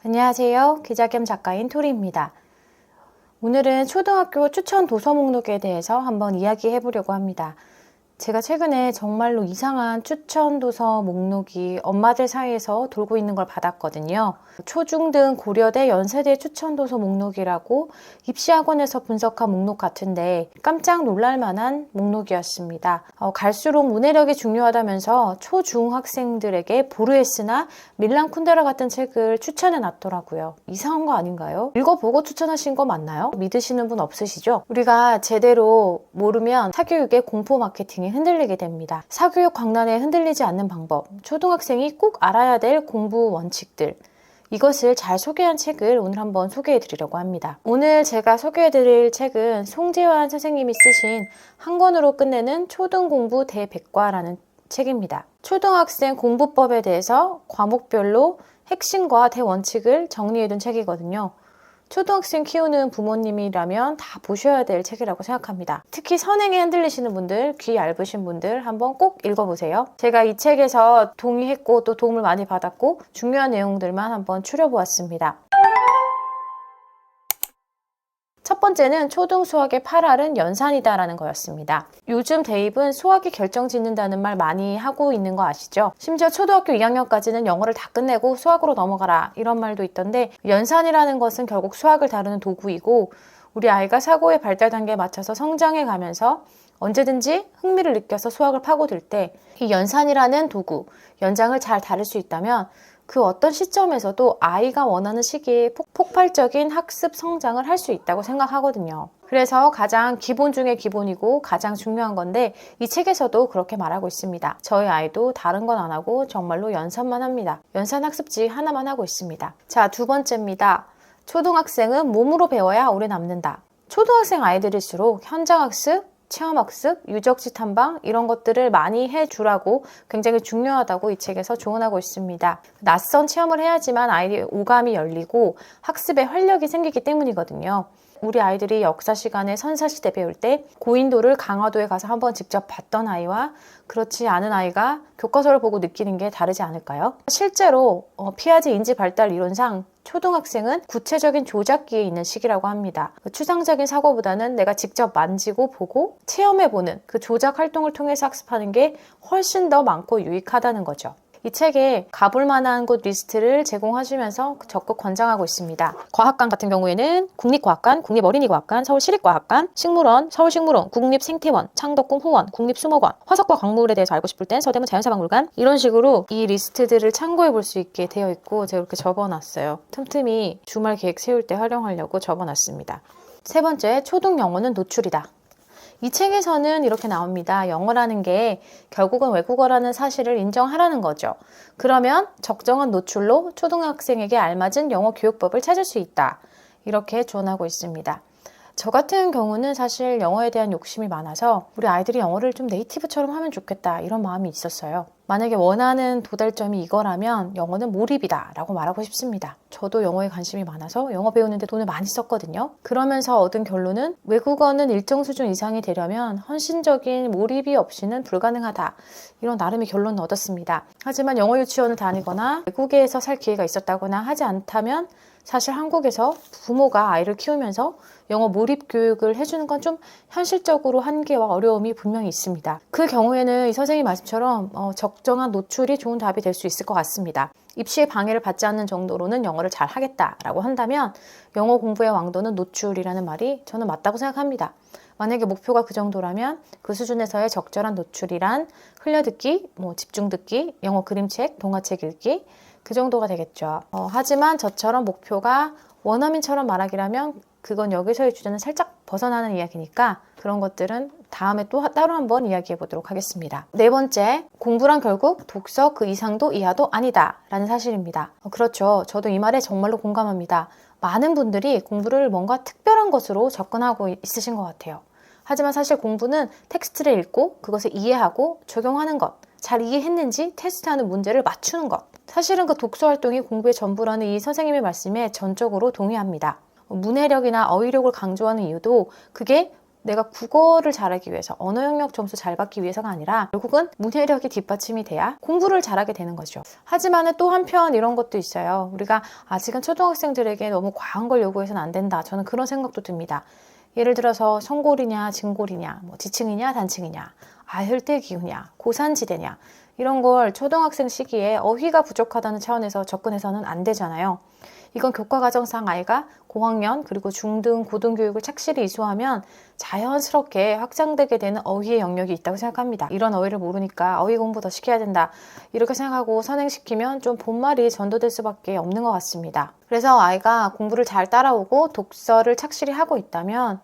안녕하세요. 기자 겸 작가인 토리입니다. 오늘은 초등학교 추천 도서 목록에 대해서 한번 이야기해 보려고 합니다. 제가 최근에 정말로 이상한 추천 도서 목록이 엄마들 사이에서 돌고 있는 걸 받았거든요. 초중등 고려대 연세대 추천 도서 목록이라고 입시학원에서 분석한 목록 같은데 깜짝 놀랄 만한 목록이었습니다. 갈수록 문해력이 중요하다면서 초중학생들에게 보르헤스나 밀란 쿤데라 같은 책을 추천해 놨더라고요. 이상한 거 아닌가요? 읽어보고 추천하신 거 맞나요? 믿으시는 분 없으시죠? 우리가 제대로 모르면 사교육의 공포 마케팅에 흔들리게 됩니다. 사교육 광란에 흔들리지 않는 방법, 초등학생이 꼭 알아야 될 공부 원칙들, 이것을 잘 소개한 책을 오늘 한번 소개해 드리려고 합니다. 오늘 제가 소개해 드릴 책은 송재환 선생님이 쓰신 한 권으로 끝내는 초등공부 대백과라는 책입니다. 초등학생 공부법에 대해서 과목별로 핵심과 대원칙을 정리해둔 책이거든요. 초등학생 키우는 부모님이라면 다 보셔야 될 책이라고 생각합니다. 특히 선행에 흔들리시는 분들, 귀 얇으신 분들 한번 꼭 읽어보세요. 제가 이 책에서 동의했고 또 도움을 많이 받았고 중요한 내용들만 한번 추려보았습니다. 첫 번째는 초등 수학의 8알은 연산이다라는 거였습니다. 요즘 대입은 수학이 결정짓는다는 말 많이 하고 있는 거 아시죠? 심지어 초등학교 2학년까지는 영어를 다 끝내고 수학으로 넘어가라 이런 말도 있던데, 연산이라는 것은 결국 수학을 다루는 도구이고 우리 아이가 사고의 발달 단계에 맞춰서 성장해 가면서 언제든지 흥미를 느껴서 수학을 파고들 때 이 연산이라는 도구, 연장을 잘 다룰 수 있다면 그 어떤 시점에서도 아이가 원하는 시기에 폭발적인 학습 성장을 할 수 있다고 생각하거든요. 그래서 가장 기본 중에 기본이고 가장 중요한 건데 이 책에서도 그렇게 말하고 있습니다. 저희 아이도 다른 건 안 하고 정말로 연산만 합니다. 연산 학습지 하나만 하고 있습니다. 자, 두 번째입니다. 초등학생은 몸으로 배워야 오래 남는다. 초등학생 아이들일수록 현장학습, 체험학습, 유적지 탐방 이런 것들을 많이 해주라고 굉장히 중요하다고 이 책에서 조언하고 있습니다. 낯선 체험을 해야지만 아이의 오감이 열리고 학습에 활력이 생기기 때문이거든요. 우리 아이들이 역사 시간에 선사시대 배울 때 고인돌을 강화도에 가서 한번 직접 봤던 아이와 그렇지 않은 아이가 교과서를 보고 느끼는 게 다르지 않을까요? 실제로 피아제 인지 발달 이론상 초등학생은 구체적인 조작기에 있는 시기라고 합니다. 추상적인 사고보다는 내가 직접 만지고 보고 체험해보는 그 조작 활동을 통해서 학습하는 게 훨씬 더 많고 유익하다는 거죠. 이 책에 가볼 만한 곳 리스트를 제공하시면서 적극 권장하고 있습니다. 과학관 같은 경우에는 국립과학관, 국립어린이과학관, 서울시립과학관, 식물원, 서울식물원, 국립생태원, 창덕궁 호원, 국립수목원, 화석과 광물에 대해서 알고 싶을 땐 서대문 자연사박물관, 이런 식으로 이 리스트들을 참고해 볼 수 있게 되어 있고 제가 이렇게 적어놨어요. 틈틈이 주말 계획 세울 때 활용하려고 적어놨습니다. 세 번째, 초등 영어는 노출이다. 이 책에서는 이렇게 나옵니다. 영어라는 게 결국은 외국어라는 사실을 인정하라는 거죠. 그러면 적정한 노출로 초등학생에게 알맞은 영어 교육법을 찾을 수 있다. 이렇게 조언하고 있습니다. 저 같은 경우는 사실 영어에 대한 욕심이 많아서 우리 아이들이 영어를 좀 네이티브처럼 하면 좋겠다 이런 마음이 있었어요. 만약에 원하는 도달점이 이거라면 영어는 몰입이다 라고 말하고 싶습니다. 저도 영어에 관심이 많아서 영어 배우는데 돈을 많이 썼거든요. 그러면서 얻은 결론은 외국어는 일정 수준 이상이 되려면 헌신적인 몰입이 없이는 불가능하다, 이런 나름의 결론을 얻었습니다. 하지만 영어 유치원을 다니거나 외국에서 살 기회가 있었다거나 하지 않다면 사실 한국에서 부모가 아이를 키우면서 영어 몰입 교육을 해주는 건 좀 현실적으로 한계와 어려움이 분명히 있습니다. 그 경우에는 이 선생님 말씀처럼 적정한 노출이 좋은 답이 될 수 있을 것 같습니다. 입시에 방해를 받지 않는 정도로는 영어를 잘 하겠다라고 한다면 영어 공부의 왕도는 노출이라는 말이 저는 맞다고 생각합니다. 만약에 목표가 그 정도라면 그 수준에서의 적절한 노출이란 흘려듣기, 집중듣기, 영어 그림책, 동화책 읽기, 그 정도가 되겠죠. 하지만 저처럼 목표가 원어민처럼 말하기라면 그건 여기서의 주제는 살짝 벗어나는 이야기니까 그런 것들은 다음에 또 따로 한번 이야기해 보도록 하겠습니다. 네 번째, 공부란 결국 독서 그 이상도 이하도 아니다 라는 사실입니다. 그렇죠. 저도 이 말에 정말로 공감합니다. 많은 분들이 공부를 뭔가 특별한 것으로 접근하고 있으신 것 같아요. 하지만 사실 공부는 텍스트를 읽고 그것을 이해하고 적용하는 것, 잘 이해했는지 테스트하는 문제를 맞추는 것, 사실은 그 독서 활동이 공부의 전부라는 이 선생님의 말씀에 전적으로 동의합니다. 문해력이나 어휘력을 강조하는 이유도 그게 내가 국어를 잘하기 위해서, 언어 영역 점수 잘 받기 위해서가 아니라 결국은 문해력이 뒷받침이 돼야 공부를 잘하게 되는 거죠. 하지만 또 한편 이런 것도 있어요. 우리가 아직은 초등학생들에게 너무 과한 걸 요구해서는 안 된다. 저는 그런 생각도 듭니다. 예를 들어서 성골이냐 진골이냐, 뭐 지층이냐 단층이냐, 아열대 기후냐 고산지대냐, 이런 걸 초등학생 시기에 어휘가 부족하다는 차원에서 접근해서는 안 되잖아요. 이건 교과과정상 아이가 고학년 그리고 중등 고등교육을 착실히 이수하면 자연스럽게 확장되게 되는 어휘의 영역이 있다고 생각합니다. 이런 어휘를 모르니까 어휘 공부 더 시켜야 된다, 이렇게 생각하고 선행시키면 좀 본말이 전도될 수밖에 없는 것 같습니다. 그래서 아이가 공부를 잘 따라오고 독서를 착실히 하고 있다면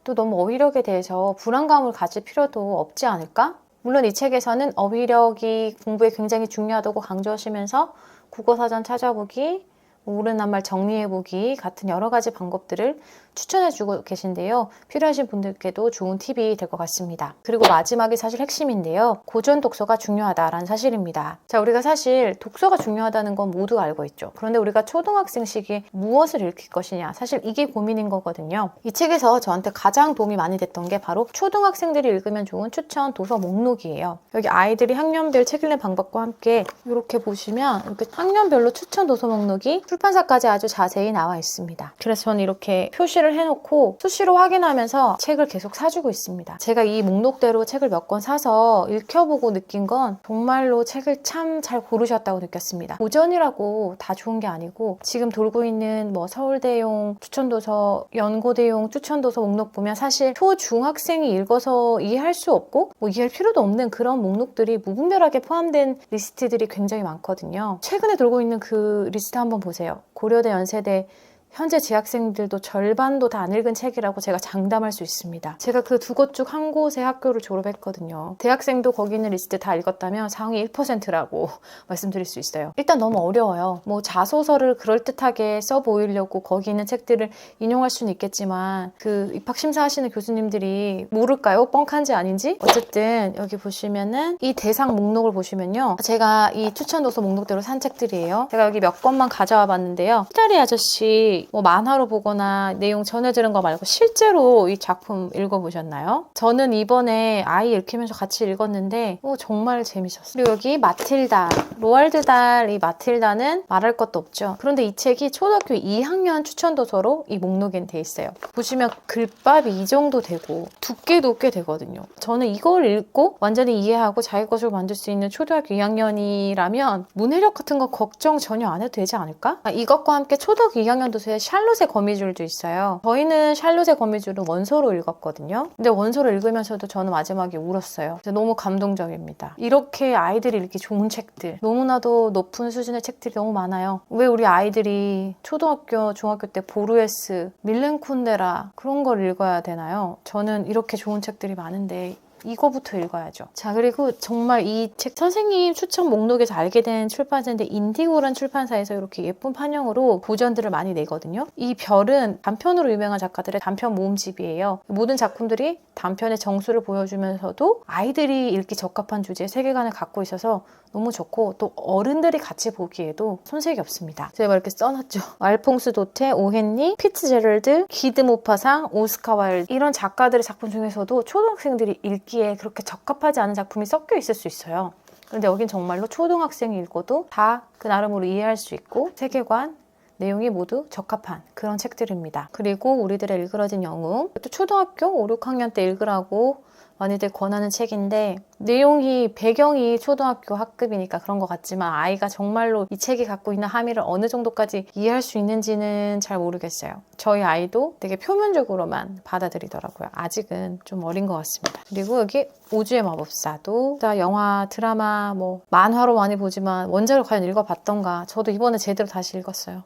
또 너무 어휘력에 대해서 불안감을 가질 필요도 없지 않을까? 물론 이 책에서는 어휘력이 공부에 굉장히 중요하다고 강조하시면서 국어사전 찾아보기, 모르는 말 정리해보기 같은 여러 가지 방법들을 추천해주고 계신데요. 필요하신 분들께도 좋은 팁이 될 것 같습니다. 그리고 마지막이 사실 핵심인데요. 고전 독서가 중요하다라는 사실입니다. 자, 우리가 사실 독서가 중요하다는 건 모두 알고 있죠. 그런데 우리가 초등학생 시기에 무엇을 읽힐 것이냐, 사실 이게 고민인 거거든요. 이 책에서 저한테 가장 도움이 많이 됐던 게 바로 초등학생들이 읽으면 좋은 추천 도서 목록이에요. 여기 아이들이 학년별 책 읽는 방법과 함께 이렇게 보시면 이렇게 학년별로 추천 도서 목록이 출판사까지 아주 자세히 나와 있습니다. 그래서 저는 이렇게 표시를 해놓고 수시로 확인하면서 책을 계속 사주고 있습니다. 제가 이 목록대로 책을 몇 권 사서 읽혀보고 느낀 건 정말로 책을 참 잘 고르셨다고 느꼈습니다. 고전이라고 다 좋은 게 아니고 지금 돌고 있는 뭐 서울대용 추천도서, 연고대용 추천도서 목록 보면 사실 초중학생이 읽어서 이해할 수 없고 뭐 이해할 필요도 없는 그런 목록들이 무분별하게 포함된 리스트들이 굉장히 많거든요. 최근에 돌고 있는 그 리스트 한번 보세요. 고려대, 연세대 현재 재학생들도 절반도 다 안 읽은 책이라고 제가 장담할 수 있습니다. 제가 그 두 곳 중 한 곳의 학교를 졸업했거든요. 대학생도 거기 있는 리스트 다 읽었다면 상위 1%라고 말씀드릴 수 있어요. 일단 너무 어려워요. 뭐 자소서를 그럴듯하게 써 보이려고 거기 있는 책들을 인용할 수는 있겠지만 그 입학심사 하시는 교수님들이 모를까요? 뻥칸지 아닌지? 어쨌든 여기 보시면은 이 대상 목록을 보시면요. 제가 이 추천도서 목록대로 산 책들이에요. 제가 여기 몇 권만 가져와 봤는데요. 피다리 아저씨 뭐 만화로 보거나 내용 전해 들은 거 말고 실제로 이 작품 읽어보셨나요? 저는 이번에 아이 읽히면서 같이 읽었는데 정말 재밌었어요. 그리고 여기 마틸다, 로알드 달의 이 마틸다는 말할 것도 없죠. 그런데 이 책이 초등학교 2학년 추천도서로 이 목록엔 돼 있어요. 보시면 글밥이 이 정도 되고 두께도 꽤 되거든요. 저는 이걸 읽고 완전히 이해하고 자기 것으로 만들 수 있는 초등학교 2학년이라면 문해력 같은 거 걱정 전혀 안 해도 되지 않을까? 이것과 함께 초등학교 2학년 도서에 샬롯의 거미줄도 있어요. 저희는 샬롯의 거미줄은 원서로 읽었거든요. 근데 원서로 읽으면서도 저는 마지막에 울었어요. 너무 감동적입니다. 이렇게 아이들이 읽기 좋은 책들, 너무나도 높은 수준의 책들이 너무 많아요. 왜 우리 아이들이 초등학교, 중학교 때 보르헤스, 밀렌 쿤데라 그런 걸 읽어야 되나요? 저는 이렇게 좋은 책들이 많은데 이거부터 읽어야죠. 자, 그리고 정말 이 책 선생님 추천 목록에서 알게 된 출판사인데 인디고란 출판사에서 이렇게 예쁜 판형으로 고전들을 많이 내거든요. 이 별은 단편으로 유명한 작가들의 단편 모음집이에요. 모든 작품들이 단편의 정수를 보여주면서도 아이들이 읽기 적합한 주제의 세계관을 갖고 있어서 너무 좋고 또 어른들이 같이 보기에도 손색이 없습니다. 제가 이렇게 써놨죠. 알퐁스 도테, 오헨리, 피츠제럴드, 기드 모파상, 오스카 와일드 이런 작가들의 작품 중에서도 초등학생들이 읽기에 그렇게 적합하지 않은 작품이 섞여 있을 수 있어요. 그런데 여긴 정말로 초등학생이 읽어도 다 그 나름으로 이해할 수 있고 세계관, 내용이 모두 적합한 그런 책들입니다. 그리고 우리들의 일그러진 영웅, 또 초등학교 5, 6학년 때 읽으라고 많이들 권하는 책인데 내용이 배경이 초등학교 학급이니까 그런 것 같지만 아이가 정말로 이 책이 갖고 있는 함의를 어느 정도까지 이해할 수 있는지는 잘 모르겠어요. 저희 아이도 되게 표면적으로만 받아들이더라고요. 아직은 좀 어린 것 같습니다. 그리고 여기 오즈의 마법사도 영화, 드라마, 뭐 만화로 많이 보지만 원작을 과연 읽어봤던가. 저도 이번에 제대로 다시 읽었어요.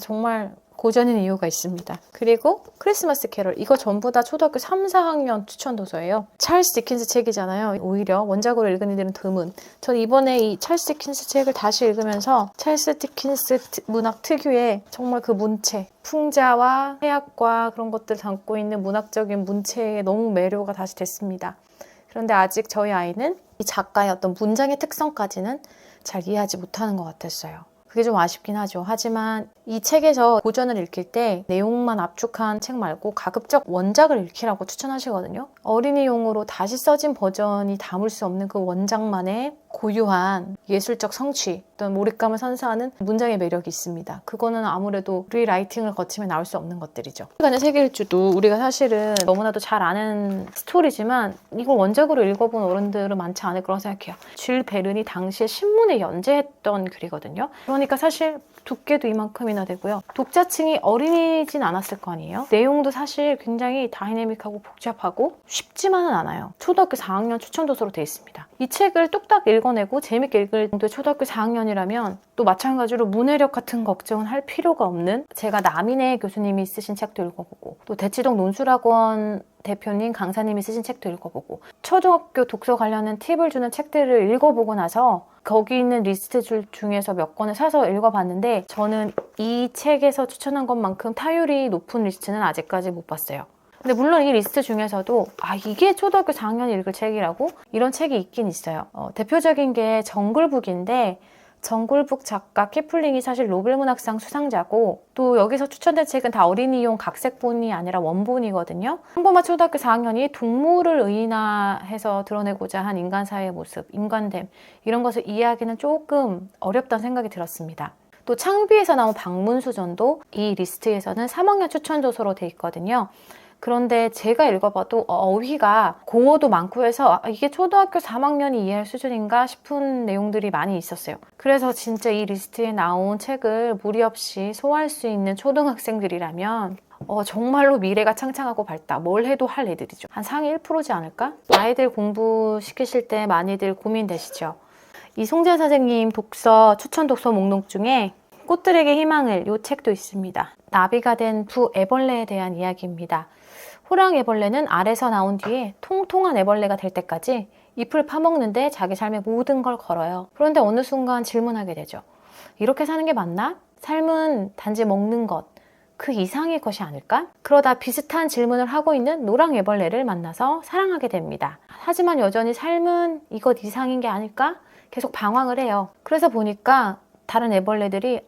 정말 고전인 이유가 있습니다. 그리고 크리스마스 캐럴, 이거 전부 다 초등학교 3, 4학년 추천 도서예요. 찰스 디킨스 책이잖아요. 오히려 원작으로 읽은 이들은 드문. 전 이번에 이 찰스 디킨스 책을 다시 읽으면서 찰스 디킨스 문학 특유의 정말 그 문체, 풍자와 해학과 그런 것들 담고 있는 문학적인 문체에 너무 매료가 다시 됐습니다. 그런데 아직 저희 아이는 이 작가의 어떤 문장의 특성까지는 잘 이해하지 못하는 것 같았어요. 그게 좀 아쉽긴 하죠. 하지만 이 책에서 고전을 읽힐 때 내용만 압축한 책 말고 가급적 원작을 읽히라고 추천하시거든요. 어린이용으로 다시 써진 버전이 담을 수 없는 그 원작만의 고유한 예술적 성취, 어떤 몰입감을 선사하는 문장의 매력이 있습니다. 그거는 아무래도 리라이팅을 거치면 나올 수 없는 것들이죠. 시간의 세계일주도 우리가 사실은 너무나도 잘 아는 스토리지만 이걸 원작으로 읽어본 어른들은 많지 않을 거라고 생각해요. 줄 베른이 당시에 신문에 연재했던 글이거든요. 그러니까 사실 두께도 이만큼이나 되고요. 독자층이 어린이진 않았을 거 아니에요. 내용도 사실 굉장히 다이내믹하고 복잡하고 쉽지만은 않아요. 초등학교 4학년 추천도서로 되어 있습니다. 이 책을 뚝딱 읽어내고 재밌게 읽을 정도의 초등학교 4학년이라면 또 마찬가지로 문해력 같은 걱정은 할 필요가 없는, 제가 남인혜 교수님이 쓰신 책도 읽어보고 또 대치동 논술학원 대표님 강사님이 쓰신 책도 읽어보고 초등학교 독서 관련된 팁을 주는 책들을 읽어보고 나서 거기 있는 리스트 중에서 몇 권을 사서 읽어봤는데 저는 이 책에서 추천한 것만큼 타율이 높은 리스트는 아직까지 못 봤어요. 근데 물론 이 리스트 중에서도 이게 초등학교 4학년이 읽을 책이라고? 이런 책이 있긴 있어요. 대표적인 게 정글북인데 정글북 작가 키플링이 사실 노벨문학상 수상자고 또 여기서 추천된 책은 다 어린이용 각색본이 아니라 원본이거든요. 평범한 초등학교 4학년이 동물을 의인화해서 드러내고자 한 인간사회의 모습, 인간됨 이런 것을 이해하기는 조금 어렵다는 생각이 들었습니다. 또 창비에서 나온 박문수전도 이 리스트에서는 3학년 추천도서로 돼 있거든요. 그런데 제가 읽어봐도 어휘가 고어도 많고 해서 이게 초등학교 3학년이 이해할 수준인가 싶은 내용들이 많이 있었어요. 그래서 진짜 이 리스트에 나온 책을 무리 없이 소화할 수 있는 초등학생들이라면 정말로 미래가 창창하고 밝다. 뭘 해도 할 애들이죠. 한 상위 1%지 않을까? 아이들 공부시키실 때 많이들 고민되시죠? 이송재 선생님 독서 추천 독서 목록 중에 꽃들에게 희망을 이 책도 있습니다. 나비가 된 부 애벌레에 대한 이야기입니다. 호랑 애벌레는 알에서 나온 뒤에 통통한 애벌레가 될 때까지 잎을 파먹는데 자기 삶의 모든 걸 걸어요. 그런데 어느 순간 질문하게 되죠. 이렇게 사는 게 맞나? 삶은 단지 먹는 것, 그 이상의 것이 아닐까? 그러다 비슷한 질문을 하고 있는 노랑 애벌레를 만나서 사랑하게 됩니다. 하지만 여전히 삶은 이것 이상인 게 아닐까? 계속 방황을 해요. 그래서 보니까 다른 애벌레들이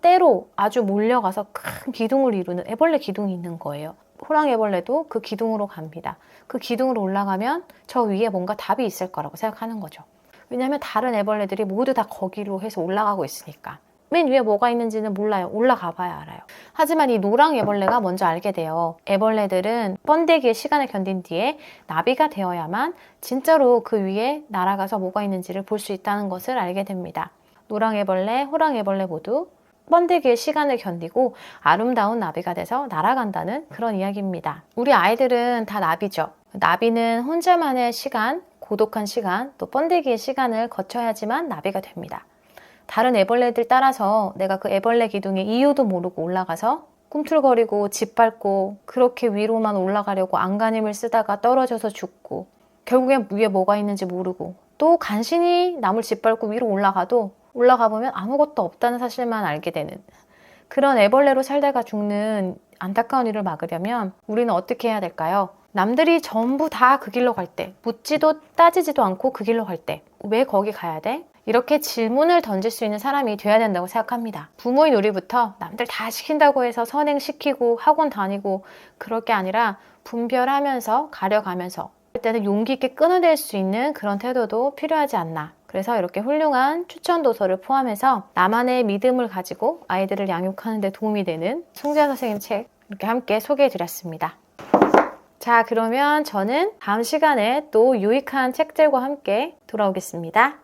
때로 아주 몰려가서 큰 기둥을 이루는 애벌레 기둥이 있는 거예요. 호랑 애벌레도 그 기둥으로 갑니다. 그 기둥으로 올라가면 저 위에 뭔가 답이 있을 거라고 생각하는 거죠. 왜냐하면 다른 애벌레들이 모두 다 거기로 해서 올라가고 있으니까. 맨 위에 뭐가 있는지는 몰라요. 올라가 봐야 알아요. 하지만 이 노랑 애벌레가 먼저 알게 돼요. 애벌레들은 번데기의 시간을 견딘 뒤에 나비가 되어야만 진짜로 그 위에 날아가서 뭐가 있는지를 볼 수 있다는 것을 알게 됩니다. 노랑 애벌레, 호랑 애벌레 모두 번데기의 시간을 견디고 아름다운 나비가 돼서 날아간다는 그런 이야기입니다. 우리 아이들은 다 나비죠. 나비는 혼자만의 시간, 고독한 시간, 또 번데기의 시간을 거쳐야지만 나비가 됩니다. 다른 애벌레들 따라서 내가 그 애벌레 기둥에 이유도 모르고 올라가서 꿈틀거리고 짓밟고 그렇게 위로만 올라가려고 안간힘을 쓰다가 떨어져서 죽고 결국엔 위에 뭐가 있는지 모르고 또 간신히 나물 짓밟고 위로 올라가 보면 아무것도 없다는 사실만 알게 되는 그런 애벌레로 살다가 죽는 안타까운 일을 막으려면 우리는 어떻게 해야 될까요? 남들이 전부 다 그 길로 갈 때, 묻지도 따지지도 않고 그 길로 갈 때 왜 거기 가야 돼? 이렇게 질문을 던질 수 있는 사람이 돼야 된다고 생각합니다. 부모인 우리부터 남들 다 시킨다고 해서 선행시키고 학원 다니고 그럴 게 아니라 분별하면서 가려가면서 할 때는 용기 있게 끊어낼 수 있는 그런 태도도 필요하지 않나. 그래서 이렇게 훌륭한 추천 도서를 포함해서 나만의 믿음을 가지고 아이들을 양육하는 데 도움이 되는 송재환 선생님 책 이렇게 함께 소개해 드렸습니다. 자, 그러면 저는 다음 시간에 또 유익한 책들과 함께 돌아오겠습니다.